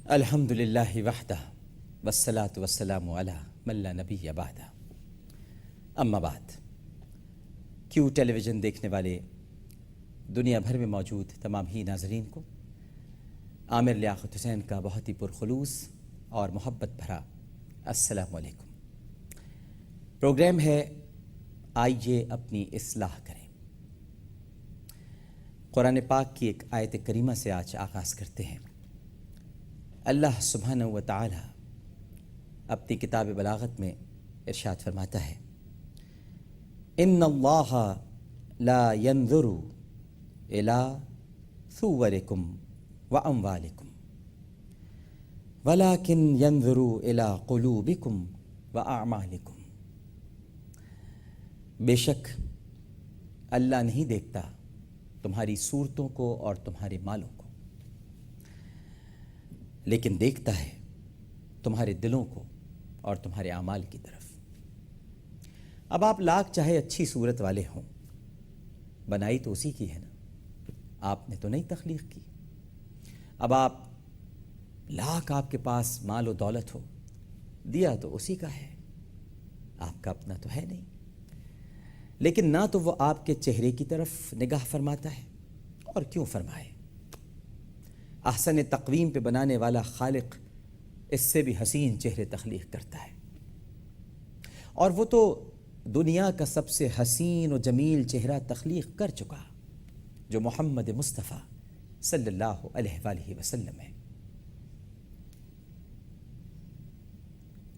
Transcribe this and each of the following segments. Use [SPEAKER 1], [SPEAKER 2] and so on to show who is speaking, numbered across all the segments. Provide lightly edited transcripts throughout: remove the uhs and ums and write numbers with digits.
[SPEAKER 1] الحمد للہ وحدہ والصلاة والسلام علی من لا نبی بعدہ، اما بعد۔ کیو ٹیلی ویژن دیکھنے والے دنیا بھر میں موجود تمام ہی ناظرین کو عامر لیاقت حسین کا بہت ہی پرخلوص اور محبت بھرا السلام علیکم۔ پروگرام ہے آئیے اپنی اصلاح کریں۔ قرآن پاک کی ایک آیت کریمہ سے آج آغاز کرتے ہیں۔ اللہ سبحانہ و تعالی اپنی کتاب بلاغت میں ارشاد فرماتا ہے، ان اللہ لا ينظر الى صورکم واموالکم ولكن ينظر الى قلوبکم واعمالکم۔ بے شک اللہ نہیں دیکھتا تمہاری صورتوں کو اور تمہارے مالوں کو، لیکن دیکھتا ہے تمہارے دلوں کو اور تمہارے اعمال کی طرف۔ اب آپ لاکھ چاہے اچھی صورت والے ہوں، بنائی تو اسی کی ہے نا، آپ نے تو نہیں تخلیق کی۔ اب آپ لاکھ آپ کے پاس مال و دولت ہو، دیا تو اسی کا ہے، آپ کا اپنا تو ہے نہیں۔ لیکن نہ تو وہ آپ کے چہرے کی طرف نگاہ فرماتا ہے، اور کیوں فرمائے؟ احسن تقویم پہ بنانے والا خالق اس سے بھی حسین چہرے تخلیق کرتا ہے، اور وہ تو دنیا کا سب سے حسین و جمیل چہرہ تخلیق کر چکا، جو محمد مصطفیٰ صلی اللہ علیہ وآلہ وسلم ہے۔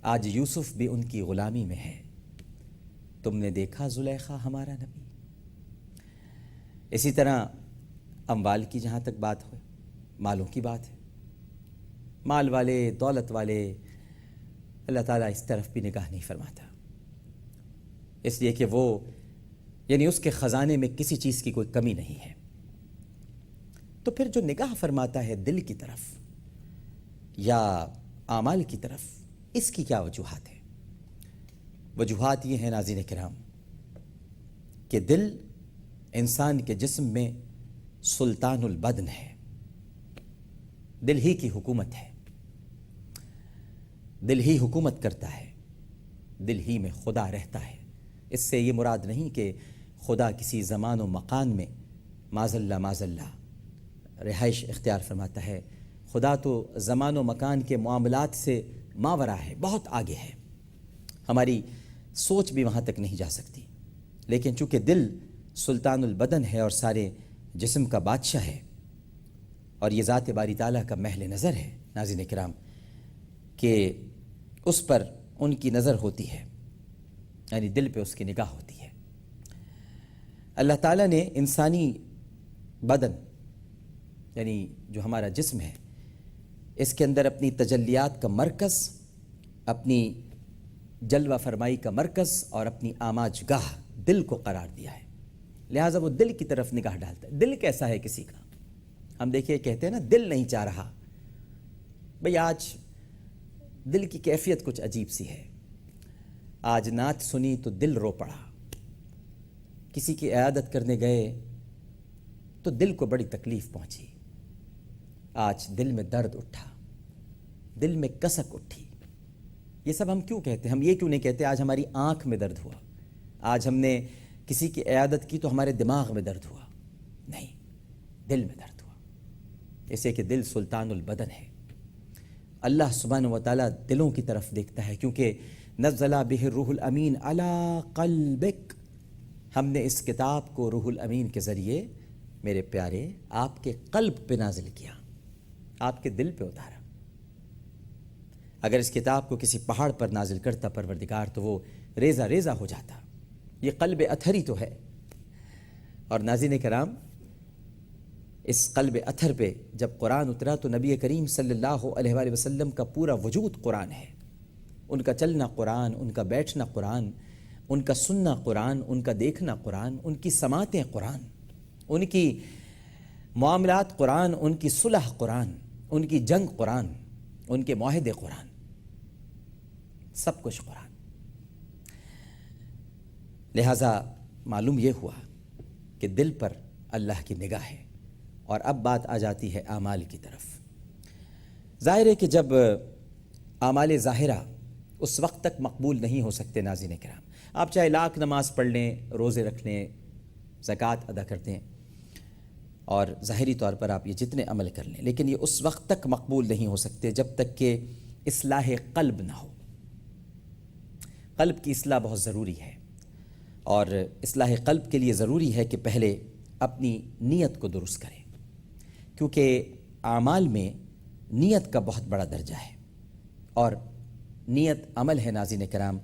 [SPEAKER 1] آج یوسف بھی ان کی غلامی میں ہے۔ تم نے دیکھا زلیخا ہمارا نبی۔ اسی طرح اموال کی جہاں تک بات ہو، مالوں کی بات ہے، مال والے، دولت والے، اللہ تعالیٰ اس طرف بھی نگاہ نہیں فرماتا، اس لیے کہ وہ یعنی اس کے خزانے میں کسی چیز کی کوئی کمی نہیں ہے۔ تو پھر جو نگاہ فرماتا ہے دل کی طرف یا اعمال کی طرف، اس کی کیا وجوہات ہیں؟ وجوہات یہ ہیں ناظرین کرام کہ دل انسان کے جسم میں سلطان البدن ہے، دل ہی کی حکومت ہے، دل ہی حکومت کرتا ہے، دل ہی میں خدا رہتا ہے۔ اس سے یہ مراد نہیں کہ خدا کسی زمان و مکان میں معاذ اللہ رہائش اختیار فرماتا ہے۔ خدا تو زمان و مکان کے معاملات سے ماورا ہے، بہت آگے ہے، ہماری سوچ بھی وہاں تک نہیں جا سکتی۔ لیکن چونکہ دل سلطان البدن ہے اور سارے جسم کا بادشاہ ہے، اور یہ ذات باری تعالیٰ کا محل نظر ہے ناظرین کرام کہ اس پر ان کی نظر ہوتی ہے، یعنی دل پہ اس کی نگاہ ہوتی ہے۔ اللہ تعالیٰ نے انسانی بدن یعنی جو ہمارا جسم ہے، اس کے اندر اپنی تجلیات کا مرکز، اپنی جلوہ فرمائی کا مرکز اور اپنی آماج گاہ دل کو قرار دیا ہے، لہٰذا وہ دل کی طرف نگاہ ڈالتا ہے۔ دل کیسا ہے کسی کا؟ ہم دیکھیے کہتے ہیں نا دل نہیں چاہ رہا، بھئی آج دل کی کیفیت کچھ عجیب سی ہے۔ آج نعت سنی تو دل رو پڑا، کسی کی عیادت کرنے گئے تو دل کو بڑی تکلیف پہنچی، آج دل میں درد اٹھا، دل میں کسک اٹھی۔ یہ سب ہم کیوں کہتے ہیں؟ ہم یہ کیوں نہیں کہتے آج ہماری آنکھ میں درد ہوا، آج ہم نے کسی کی عیادت کی تو ہمارے دماغ میں درد ہوا؟ نہیں، دل میں درد ہوا، اسے کہ دل سلطان البدن ہے۔ اللہ سبحانہ و تعالیٰ دلوں کی طرف دیکھتا ہے، کیونکہ نزل بہ الروح الامین علی قلبک، ہم نے اس کتاب کو روح الامین کے ذریعے میرے پیارے آپ کے قلب پہ نازل کیا، آپ کے دل پہ اتارا۔ اگر اس کتاب کو کسی پہاڑ پر نازل کرتا پروردگار تو وہ ریزہ ریزہ ہو جاتا، یہ قلب اتھر ہی تو ہے۔ اور ناظرین کرام، اس قلب اتھر پہ جب قرآن اترا تو نبی کریم صلی اللہ علیہ وآلہ وسلم کا پورا وجود قرآن ہے، ان کا چلنا قرآن، ان کا بیٹھنا قرآن، ان کا سننا قرآن، ان کا دیکھنا قرآن، ان کی سماعتیں قرآن، ان کی معاملات قرآن، ان کی صلح قرآن، ان کی جنگ قرآن، ان کے معاہدے قرآن، سب کچھ قرآن۔ لہٰذا معلوم یہ ہوا کہ دل پر اللہ کی نگاہ ہے۔ اور اب بات آ جاتی ہے اعمال کی طرف۔ ظاہر ہے کہ جب اعمال ظاہرہ اس وقت تک مقبول نہیں ہو سکتے ناظرین کرام، آپ چاہے لاکھ نماز پڑھ لیں، روزے رکھ لیں، زکوٰۃ ادا کر دیں اور ظاہری طور پر آپ یہ جتنے عمل کر لیں، لیکن یہ اس وقت تک مقبول نہیں ہو سکتے جب تک کہ اصلاح قلب نہ ہو۔ قلب کی اصلاح بہت ضروری ہے، اور اصلاح قلب کے لیے ضروری ہے کہ پہلے اپنی نیت کو درست کریں، کیونکہ اعمال میں نیت کا بہت بڑا درجہ ہے، اور نیت عمل ہے ناظرین کرام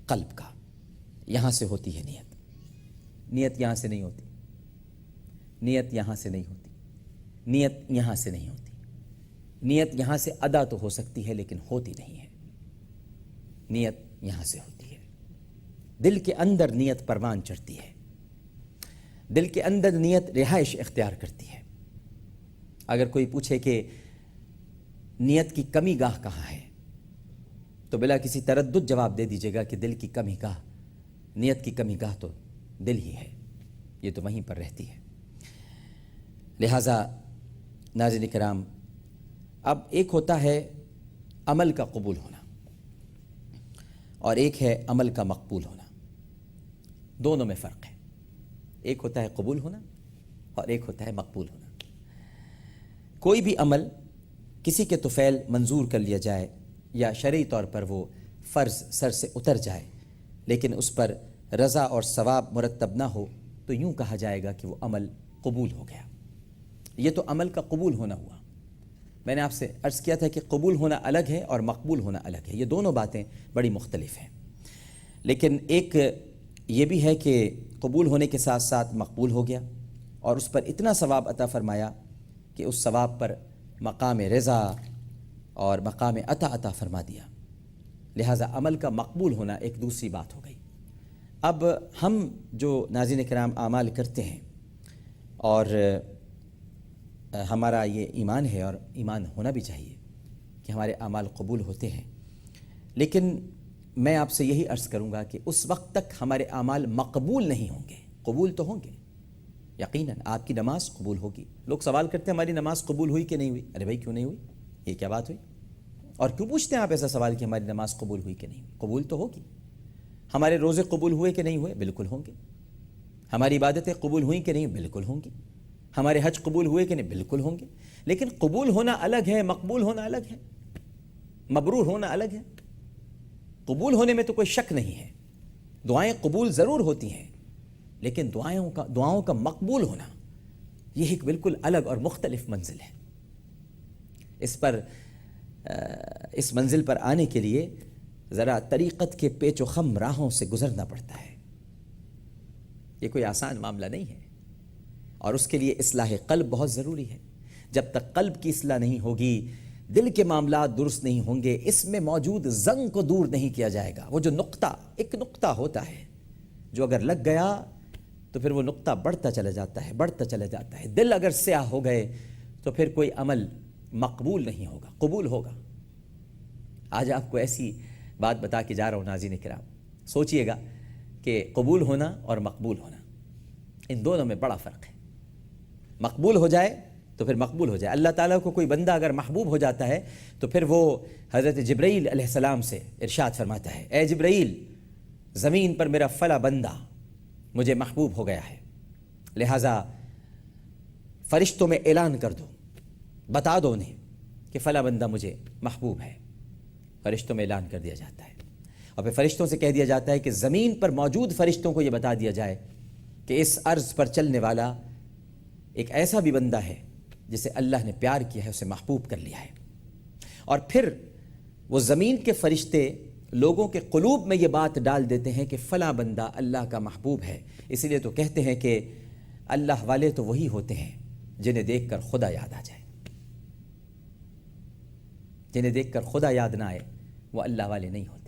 [SPEAKER 1] قلب کا، یہاں سے ہوتی ہے نیت۔ نیت یہاں سے نہیں ہوتی، نیت یہاں سے نہیں ہوتی، نیت یہاں سے نہیں ہوتی، نیت یہاں سے ادا تو ہو سکتی ہے لیکن ہوتی نہیں ہے، نیت یہاں سے ہوتی ہے۔ دل کے اندر نیت پروان چڑھتی ہے، دل کے اندر نیت رہائش اختیار کرتی ہے۔ اگر کوئی پوچھے کہ نیت کی کمی گاہ کہاں ہے، تو بلا کسی تردد جواب دے دیجیے گا کہ دل کی کمی گاہ، نیت کی کمی گاہ تو دل ہی ہے، یہ تو وہیں پر رہتی ہے۔ لہٰذا ناظرین کرام، اب ایک ہوتا ہے عمل کا قبول ہونا اور ایک ہے عمل کا مقبول ہونا، دونوں میں فرق ہے۔ ایک ہوتا ہے قبول ہونا اور ایک ہوتا ہے مقبول ہونا۔ کوئی بھی عمل کسی کے طفیل منظور کر لیا جائے یا شرعی طور پر وہ فرض سر سے اتر جائے لیکن اس پر رضا اور ثواب مرتب نہ ہو تو یوں کہا جائے گا کہ وہ عمل قبول ہو گیا۔ یہ تو عمل کا قبول ہونا ہوا۔ میں نے آپ سے عرض کیا تھا کہ قبول ہونا الگ ہے اور مقبول ہونا الگ ہے، یہ دونوں باتیں بڑی مختلف ہیں، لیکن ایک یہ بھی ہے کہ قبول ہونے کے ساتھ ساتھ مقبول ہو گیا اور اس پر اتنا ثواب عطا فرمایا کہ اس ثواب پر مقام رضا اور مقام عطا فرما دیا۔ لہٰذا عمل کا مقبول ہونا ایک دوسری بات ہو گئی۔ اب ہم جو ناظرین کرام اعمال کرتے ہیں اور ہمارا یہ ایمان ہے اور ایمان ہونا بھی چاہیے کہ ہمارے اعمال قبول ہوتے ہیں، لیکن میں آپ سے یہی عرض کروں گا کہ اس وقت تک ہمارے اعمال مقبول نہیں ہوں گے، قبول تو ہوں گے یقیناً۔ آپ کی نماز قبول ہوگی، لوگ سوال کرتے ہیں ہماری نماز قبول ہوئی کہ نہیں ہوئی؟ ارے بھائی کیوں نہیں ہوئی؟ یہ کیا بات ہوئی؟ اور کیوں پوچھتے ہیں آپ ایسا سوال کہ ہماری نماز قبول ہوئی کہ نہیں ہوئی؟ قبول تو ہوگی۔ ہمارے روزے قبول ہوئے کہ نہیں ہوئے؟ بالکل ہوں گے۔ ہماری عبادتیں قبول ہوئیں کہ نہیں؟ بالکل ہوں گی۔ ہمارے حج قبول ہوئے کہ نہیں؟ بالکل ہوں گے۔ لیکن قبول ہونا الگ ہے، مقبول ہونا الگ ہے، مبرور ہونا الگ ہے۔ قبول ہونے میں تو کوئی شک نہیں ہے، دعائیں قبول ضرور ہوتی ہیں، لیکن دعاؤں کا مقبول ہونا یہ ایک بالکل الگ اور مختلف منزل ہے۔ اس منزل پر آنے کے لیے ذرا طریقت کے پیچ و خم راہوں سے گزرنا پڑتا ہے، یہ کوئی آسان معاملہ نہیں ہے، اور اس کے لیے اصلاح قلب بہت ضروری ہے۔ جب تک قلب کی اصلاح نہیں ہوگی، دل کے معاملات درست نہیں ہوں گے، اس میں موجود زنگ کو دور نہیں کیا جائے گا۔ وہ جو ایک نقطہ ہوتا ہے جو اگر لگ گیا تو پھر وہ نقطہ بڑھتا چلا جاتا ہے۔ دل اگر سیاہ ہو گئے تو پھر کوئی عمل مقبول نہیں ہوگا، قبول ہوگا۔ آج آپ کو ایسی بات بتا کے جا رہا ہوں ناظرین کرام، سوچئے گا کہ قبول ہونا اور مقبول ہونا، ان دونوں میں بڑا فرق ہے۔ مقبول ہو جائے تو پھر مقبول ہو جائے۔ اللہ تعالیٰ کو کوئی بندہ اگر محبوب ہو جاتا ہے تو پھر وہ حضرت جبرائیل علیہ السلام سے ارشاد فرماتا ہے، اے جبرائیل، زمین پر میرا فلاں بندہ مجھے محبوب ہو گیا ہے، لہٰذا فرشتوں میں اعلان کر دو، بتا دو انہیں کہ فلاں بندہ مجھے محبوب ہے۔ فرشتوں میں اعلان کر دیا جاتا ہے، اور پھر فرشتوں سے کہہ دیا جاتا ہے کہ زمین پر موجود فرشتوں کو یہ بتا دیا جائے کہ اس عرض پر چلنے والا ایک ایسا بھی بندہ ہے جسے اللہ نے پیار کیا ہے، اسے محبوب کر لیا ہے۔ اور پھر وہ زمین کے فرشتے لوگوں کے قلوب میں یہ بات ڈال دیتے ہیں کہ فلاں بندہ اللہ کا محبوب ہے۔ اسی لیے تو کہتے ہیں کہ اللہ والے تو وہی ہوتے ہیں جنہیں دیکھ کر خدا یاد آ جائے، جنہیں دیکھ کر خدا یاد نہ آئے وہ اللہ والے نہیں ہوتے۔